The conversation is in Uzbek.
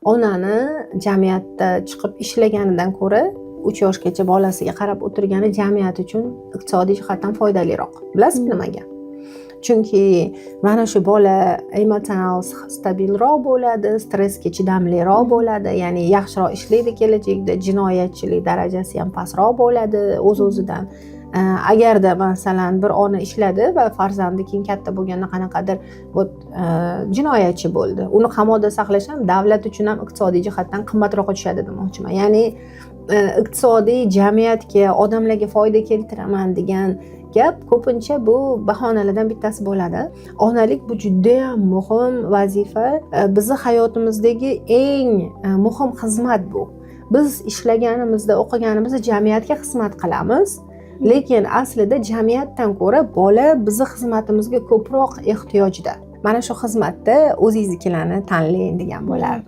onani jamiyatda chiqib ishlaganidan ko'ra 3 yoshgacha bolasiga qarab o'tirgani jamiyat uchun iqtisodiy jihatdan foydaliroq. Bilasizmi nimaga? Chunki mana shu bola emotsional stabilroq bo'ladi, stressga chidamliroq bo'ladi, ya'ni yaxshiroq ishlaydi kelajakda, jinoyatchilik darajasi ham pastroq bo'ladi o'z-o'zidan. Agarda masalan bir ona ishladi va farzandi keyin katta bo'lganda qanaqadir jinoyatchi bo'ldi, uni qamoqda saqlash ham davlat uchun ham iqtisodiy jihatdan qimmatroq tushadi demoqchiman. Ya'ni iqtisodiy jamiyatga, odamlarga foyda keltiraman degan gap ko'pincha bu bahonalardan bittasi bo'ladi. Onalik bu juda ham muhim vazifa, bizni hayotimizdagi eng muhim xizmat bu. Biz ishlaganimizda, o'qiganimizda jamiyatga xizmat qilamiz, lekin aslida jamiyatdan ko'ra bola bizni xizmatimizga ko'proq ehtiyojda. Mana shu xizmatda o'zingiznikilarni tanlang degan bo'lardim.